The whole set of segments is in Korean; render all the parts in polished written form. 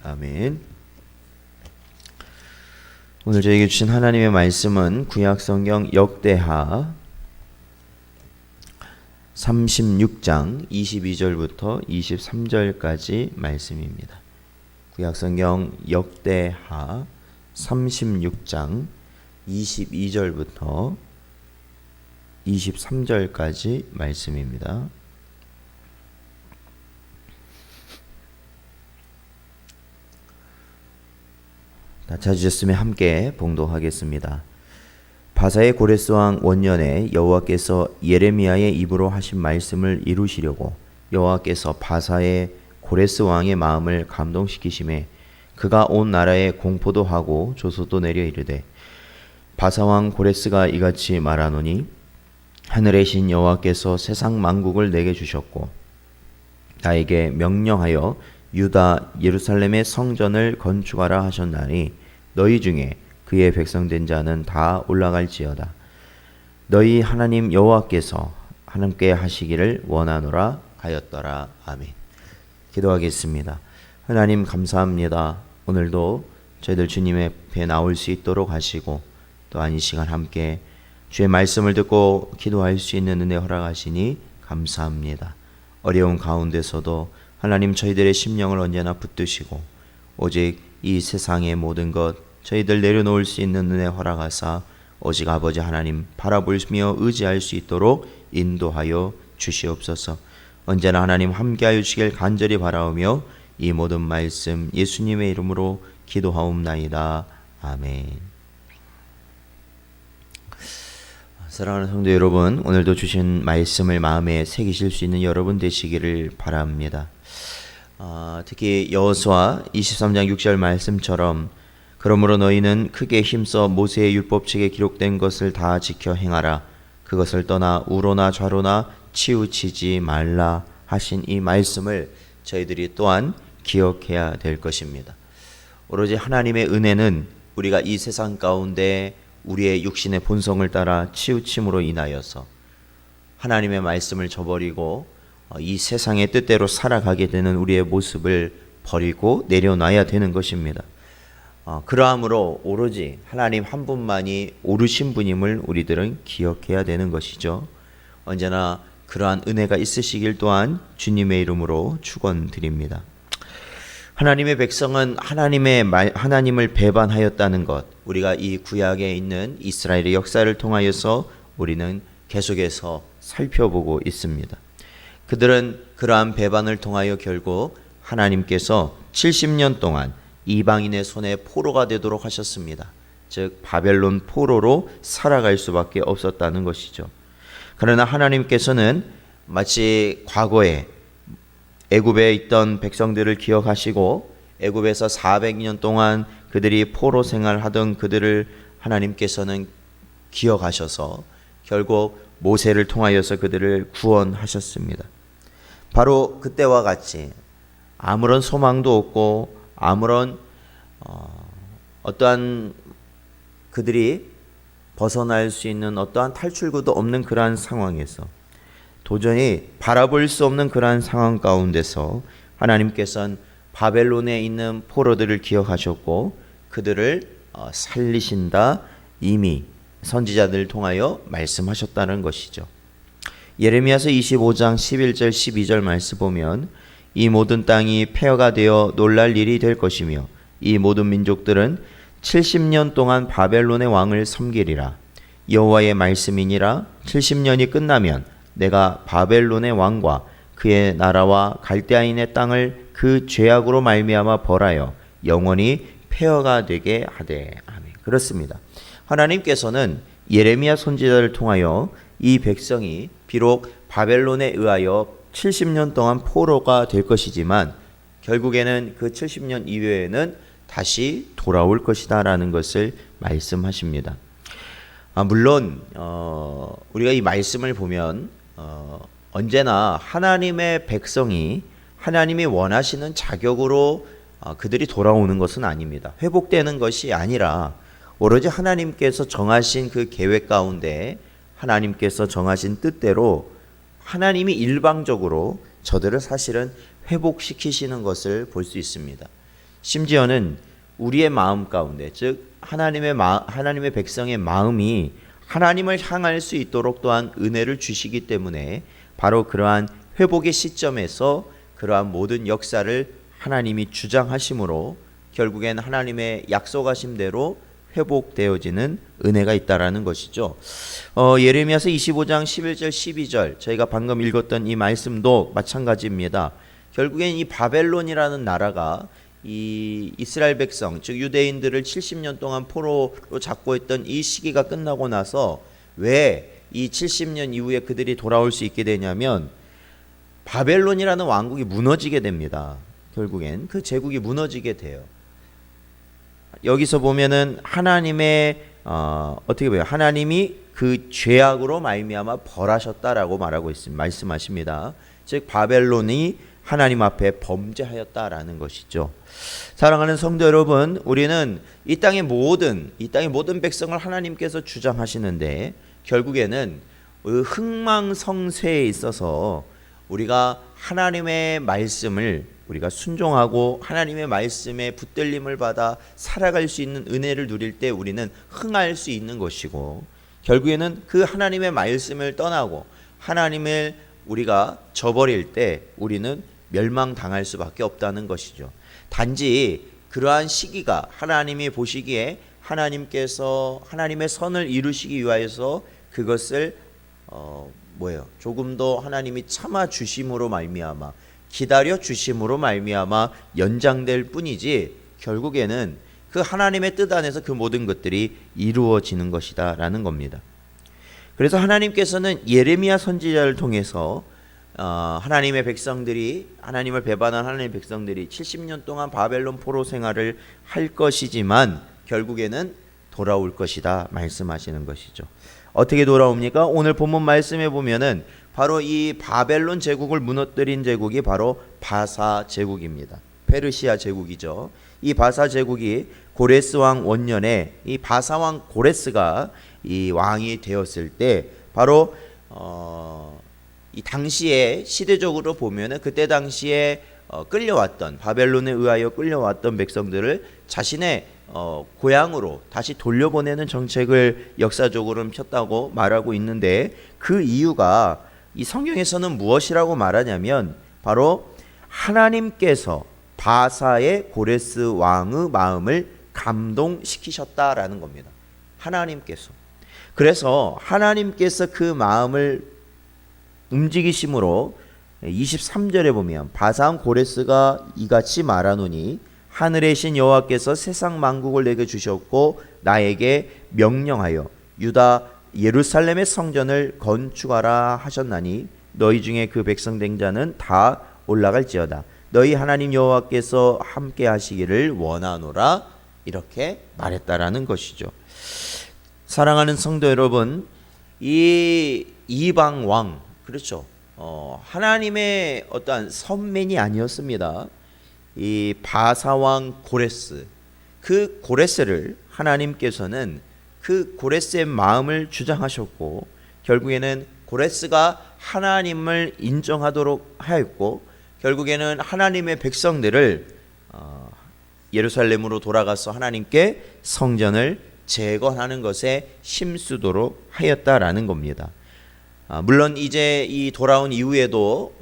아멘. 오늘 저에게 주신 하나님의 말씀은 구약성경 역대하 36장 22절부터 23절까지 말씀입니다. 구약성경 역대하 36장 22절부터 23절까지 말씀입니다. 다 찾으셨으면 함께 봉독하겠습니다. 바사의 고레스 왕 원년에 여호와께서 예레미야의 입으로 하신 말씀을 이루시려고 여호와께서 바사의 고레스 왕의 마음을 감동시키심에 그가 온 나라에 공포도 하고 조소도 내려 이르되 바사 왕 고레스가 이같이 말하노니 하늘의 신 여호와께서 세상 만국을 내게 주셨고 나에게 명령하여 유다 예루살렘의 성전을 건축하라 하셨나니 너희 중에 그의 백성된 자는 다 올라갈지어다. 너희 하나님 여호와께서 함께 하시기를 원하노라 하였더라. 아멘. 기도하겠습니다. 하나님 감사합니다. 오늘도 저희들 주님의 앞에 나올 수 있도록 하시고 또한 이 시간 함께 주의 말씀을 듣고 기도할 수 있는 은혜 허락하시니 감사합니다. 어려운 가운데서도 하나님 저희들의 심령을 언제나 붙드시고 오직 이 세상의 모든 것 저희들 내려놓을 수 있는 은혜 허락하사 오직 아버지 하나님 바라보며 의지할 수 있도록 인도하여 주시옵소서. 언제나 하나님 함께하여 주시길 간절히 바라오며 이 모든 말씀 예수님의 이름으로 기도하옵나이다. 아멘. 사랑하는 성도 여러분, 오늘도 주신 말씀을 마음에 새기실 수 있는 여러분 되시기를 바랍니다. 특히 여호수아 23장 6절 말씀처럼 그러므로 너희는 크게 힘써 모세의 율법책에 기록된 것을 다 지켜 행하라. 그것을 떠나 우로나 좌로나 치우치지 말라 하신 이 말씀을 저희들이 또한 기억해야 될 것입니다. 오로지 하나님의 은혜는 우리가 이 세상 가운데 우리의 육신의 본성을 따라 치우침으로 인하여서 하나님의 말씀을 저버리고 이 세상의 뜻대로 살아가게 되는 우리의 모습을 버리고 내려놔야 되는 것입니다. 그러함으로 오로지 하나님 한 분만이 옳으신 분임을 우리들은 기억해야 되는 것이죠. 언제나 그러한 은혜가 있으시길 또한 주님의 이름으로 축원드립니다. 하나님의 백성은 하나님을 배반하였다는 것, 우리가 이 구약에 있는 이스라엘의 역사를 통하여서 우리는 계속해서 살펴보고 있습니다. 그들은 그러한 배반을 통하여 결국 하나님께서 70년 동안 이방인의 손에 포로가 되도록 하셨습니다. 즉 바벨론 포로로 살아갈 수밖에 없었다는 것이죠. 그러나 하나님께서는 마치 과거에 애굽에 있던 백성들을 기억하시고 애굽에서 400년 동안 그들이 포로 생활하던 그들을 하나님께서는 기억하셔서 결국 모세를 통하여서 그들을 구원하셨습니다. 바로 그때와 같이 아무런 소망도 없고 아무런 어떠한 그들이 벗어날 수 있는 어떠한 탈출구도 없는 그러한 상황에서 도저히 바라볼 수 없는 그러한 상황 가운데서 하나님께서는 바벨론에 있는 포로들을 기억하셨고 그들을 살리신다 이미 선지자들을 통하여 말씀하셨다는 것이죠. 예레미야서 25장 11절 12절 말씀 보면 이 모든 땅이 폐허가 되어 놀랄 일이 될 것이며 이 모든 민족들은 70년 동안 바벨론의 왕을 섬기리라. 여호와의 말씀이니라. 70년이 끝나면 내가 바벨론의 왕과 그의 나라와 갈대아인의 땅을 그 죄악으로 말미암아 벌하여 영원히 폐허가 되게 하되. 아멘. 그렇습니다. 하나님께서는 예레미야 선지자를 통하여 이 백성이 비록 바벨론에 의하여 70년 동안 포로가 될 것이지만 결국에는 그 70년 이후에는 다시 돌아올 것이다 라는 것을 말씀하십니다. 물론 우리가 이 말씀을 보면 언제나 하나님의 백성이 하나님이 원하시는 자격으로 그들이 돌아오는 것은 아닙니다. 회복되는 것이 아니라 오로지 하나님께서 정하신 그 계획 가운데 하나님께서 정하신 뜻대로 하나님이 일방적으로 저들을 사실은 회복시키시는 것을 볼 수 있습니다. 심지어는 우리의 마음 가운데, 즉 하나님의 백성의 마음이 하나님을 향할 수 있도록 또한 은혜를 주시기 때문에 바로 그러한 회복의 시점에서 그러한 모든 역사를 하나님이 주장하심으로 결국엔 하나님의 약속하신 대로 회복되어지는 은혜가 있다라는 것이죠. 예레미야서 25장 11절 12절 저희가 방금 읽었던 이 말씀도 마찬가지입니다. 결국엔 이 바벨론이라는 나라가 이 이스라엘 백성 즉 유대인들을 70년 동안 포로로 잡고 있던 이 시기가 끝나고 나서 왜 이 70년 이후에 그들이 돌아올 수 있게 되냐면 바벨론이라는 왕국이 무너지게 됩니다. 결국엔 그 제국이 무너지게 돼요. 여기서 보면은 하나님의 어떻게 보여? 하나님이 그 죄악으로 말미암아 벌하셨다라고 말하고 있습니다. 말씀하십니다. 즉 바벨론이 하나님 앞에 범죄하였다라는 것이죠. 사랑하는 성도 여러분, 우리는 이 땅의 모든 백성을 하나님께서 주장하시는데 결국에는 흥망성쇠에 있어서 우리가 하나님의 말씀을 우리가 순종하고 하나님의 말씀에 붙들림을 받아 살아갈 수 있는 은혜를 누릴 때 우리는 흥할 수 있는 것이고, 결국에는 그 하나님의 말씀을 떠나고 하나님을 우리가 저버릴 때 우리는 멸망당할 수밖에 없다는 것이죠. 단지 그러한 시기가 하나님이 보시기에 하나님께서 하나님의 선을 이루시기 위하여서 그것을 조금 더 하나님이 참아 주심으로 말미암아 기다려 주심으로 말미암아 연장될 뿐이지 결국에는 그 하나님의 뜻 안에서 그 모든 것들이 이루어지는 것이다라는 겁니다. 그래서 하나님께서는 예레미야 선지자를 통해서 하나님의 백성들이 하나님을 배반한 하나님의 백성들이 70년 동안 바벨론 포로 생활을 할 것이지만 결국에는 돌아올 것이다 말씀하시는 것이죠. 어떻게 돌아옵니까? 오늘 본문 말씀에 보면은 바로 이 바벨론 제국을 무너뜨린 제국이 바로 바사 제국입니다. 페르시아 제국이죠. 이 바사 제국이 고레스 왕 원년에 이 바사 왕 고레스가 이 왕이 되었을 때 바로 이 당시에 시대적으로 보면은 그때 당시에 끌려왔던 바벨론에 의하여 끌려왔던 백성들을 자신의 고향으로 다시 돌려보내는 정책을 역사적으로는 폈다고 말하고 있는데 그 이유가 이 성경에서는 무엇이라고 말하냐면 바로 하나님께서 바사의 고레스 왕의 마음을 감동시키셨다라는 겁니다. 하나님께서. 그래서 하나님께서 그 마음을 움직이심으로 23절에 보면 바사왕 고레스가 이같이 말하노니 하늘의 신 여호와께서 세상 만국을 내게 주셨고 나에게 명령하여 유다 예루살렘의 성전을 건축하라 하셨나니 너희 중에 그 백성 된 자는 다 올라갈지어다. 너희 하나님 여호와께서 함께 하시기를 원하노라. 이렇게 말했다라는 것이죠. 사랑하는 성도 여러분, 이 이방 왕, 그렇죠. 하나님의 어떠한 선맨이 아니었습니다. 이 바사왕 고레스, 그 고레스를 하나님께서는 그 고레스의 마음을 주장하셨고 결국에는 고레스가 하나님을 인정하도록 하였고 결국에는 하나님의 백성들을 예루살렘으로 돌아가서 하나님께 성전을 재건하는 것에 힘쓰도록 하였다라는 겁니다. 물론 이제 이 돌아온 이후에도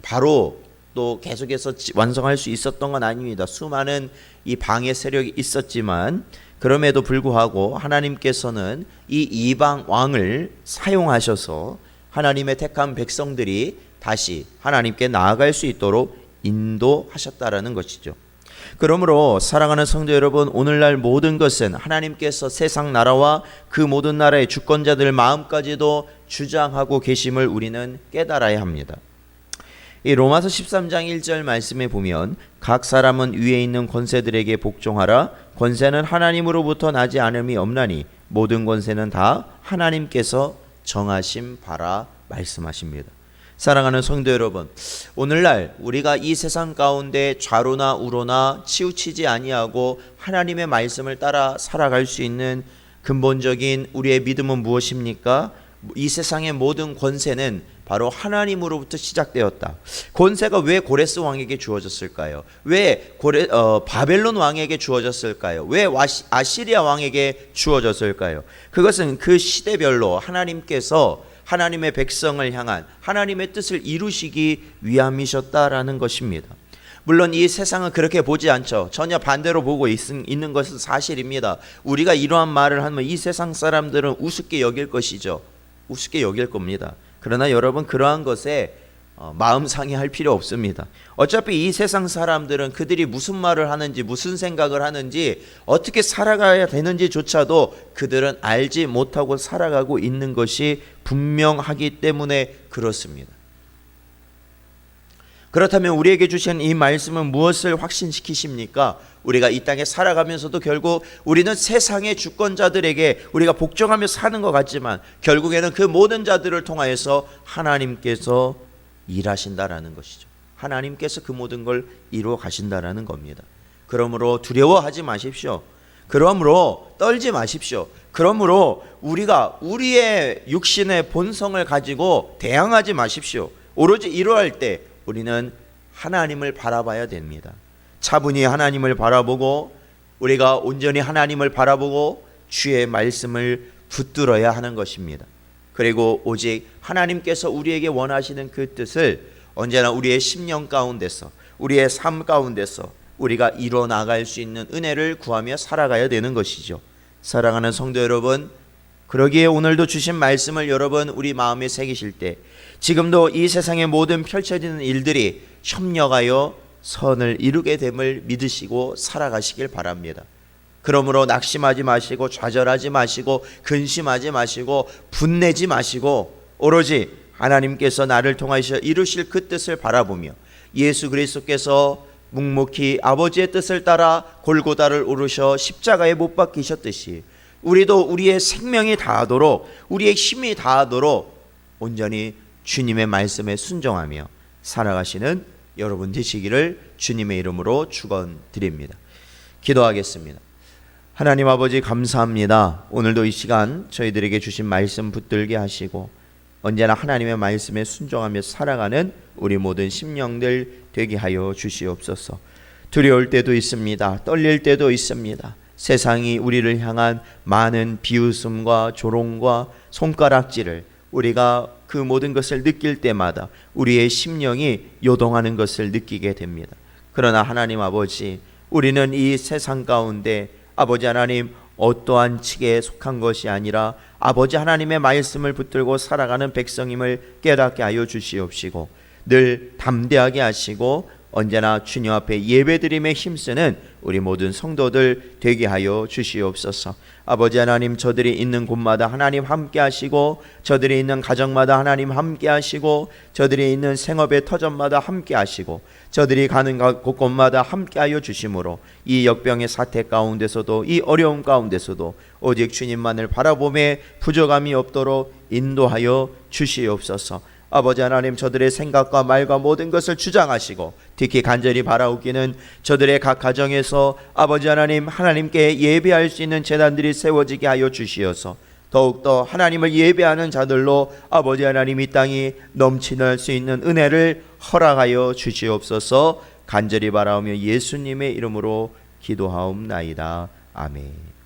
바로 또 계속해서 완성할 수 있었던 건 아닙니다. 수많은 이 방해 세력이 있었지만 그럼에도 불구하고 하나님께서는 이 이방 왕을 사용하셔서 하나님의 택한 백성들이 다시 하나님께 나아갈 수 있도록 인도하셨다라는 것이죠. 그러므로 사랑하는 성도 여러분, 오늘날 모든 것은 하나님께서 세상 나라와 그 모든 나라의 주권자들 마음까지도 주장하고 계심을 우리는 깨달아야 합니다. 이 로마서 13장 1절 말씀에 보면 각 사람은 위에 있는 권세들에게 복종하라. 권세는 하나님으로부터 나지 않음이 없나니 모든 권세는 다 하나님께서 정하신 바라 말씀하십니다. 사랑하는 성도 여러분, 오늘날 우리가 이 세상 가운데 좌로나 우로나 치우치지 아니하고 하나님의 말씀을 따라 살아갈 수 있는 근본적인 우리의 믿음은 무엇입니까? 이 세상의 모든 권세는 바로 하나님으로부터 시작되었다. 권세가 왜 고레스 왕에게 주어졌을까요? 왜 바벨론 왕에게 주어졌을까요? 왜 아시리아 왕에게 주어졌을까요? 그것은 그 시대별로 하나님께서 하나님의 백성을 향한 하나님의 뜻을 이루시기 위함이셨다라는 것입니다. 물론 이 세상은 그렇게 보지 않죠. 전혀 반대로 보고 있는 것은 사실입니다. 우리가 이러한 말을 하면 이 세상 사람들은 우습게 여길 것이죠. 우습게 여길 겁니다. 그러나 여러분, 그러한 것에 마음 상해할 필요 없습니다. 어차피 이 세상 사람들은 그들이 무슨 말을 하는지, 무슨 생각을 하는지, 어떻게 살아가야 되는지조차도 그들은 알지 못하고 살아가고 있는 것이 분명하기 때문에 그렇습니다. 그렇다면 우리에게 주신 이 말씀은 무엇을 확신시키십니까? 우리가 이 땅에 살아가면서도 결국 우리는 세상의 주권자들에게 우리가 복종하며 사는 것 같지만 결국에는 그 모든 자들을 통하여서 하나님께서 일하신다라는 것이죠. 하나님께서 그 모든 걸 이루어 가신다라는 겁니다. 그러므로 두려워하지 마십시오. 그러므로 떨지 마십시오. 그러므로 우리가 우리의 육신의 본성을 가지고 대항하지 마십시오. 오로지 이러할 때 우리는 하나님을 바라봐야 됩니다. 차분히 하나님을 바라보고 우리가 온전히 하나님을 바라보고 주의 말씀을 붙들어야 하는 것입니다. 그리고 오직 하나님께서 우리에게 원하시는 그 뜻을 언제나 우리의 심령 가운데서, 우리의 삶 가운데서 우리가 이뤄 나갈 수 있는 은혜를 구하며 살아가야 되는 것이죠. 사랑하는 성도 여러분, 그러기에 오늘도 주신 말씀을 여러분 우리 마음에 새기실 때 지금도 이 세상의 모든 펼쳐지는 일들이 협력하여 선을 이루게 됨을 믿으시고 살아가시길 바랍니다. 그러므로 낙심하지 마시고 좌절하지 마시고 근심하지 마시고 분내지 마시고 오로지 하나님께서 나를 통하여 이루실 그 뜻을 바라보며 예수 그리스도께서 묵묵히 아버지의 뜻을 따라 골고다를 오르셔 십자가에 못 박히셨듯이 우리도 우리의 생명이 다하도록 우리의 힘이 다하도록 온전히 주님의 말씀에 순종하며 살아가시는 여러분 되시기를 주님의 이름으로 축원드립니다. 기도하겠습니다. 하나님 아버지 감사합니다. 오늘도 이 시간 저희들에게 주신 말씀 붙들게 하시고 언제나 하나님의 말씀에 순종하며 살아가는 우리 모든 심령들 되게 하여 주시옵소서. 두려울 때도 있습니다. 떨릴 때도 있습니다. 세상이 우리를 향한 많은 비웃음과 조롱과 손가락질을 우리가 그 모든 것을 느낄 때마다 우리의 심령이 요동하는 것을 느끼게 됩니다. 그러나 하나님 아버지, 우리는 이 세상 가운데 아버지 하나님 어떠한 측에 속한 것이 아니라 아버지 하나님의 말씀을 붙들고 살아가는 백성임을 깨닫게 하여 주시옵시고 늘 담대하게 하시고 언제나 주님 앞에 예배드림에 힘쓰는 우리 모든 성도들 되게 하여 주시옵소서. 아버지 하나님, 저들이 있는 곳마다 하나님 함께 하시고 저들이 있는 가정마다 하나님 함께 하시고 저들이 있는 생업의 터전마다 함께 하시고 저들이 가는 곳곳마다 함께 하여 주심으로 이 역병의 사태 가운데서도 이 어려움 가운데서도 오직 주님만을 바라보며 부족함이 없도록 인도하여 주시옵소서. 아버지 하나님, 저들의 생각과 말과 모든 것을 주장하시고 특히 간절히 바라옵기는 저들의 각 가정에서 아버지 하나님, 하나님께 예배할 수 있는 제단들이 세워지게 하여 주시어서 더욱더 하나님을 예배하는 자들로 아버지 하나님 이 땅이 넘치는 수 있는 은혜를 허락하여 주시옵소서. 간절히 바라오며 예수님의 이름으로 기도하옵나이다. 아멘.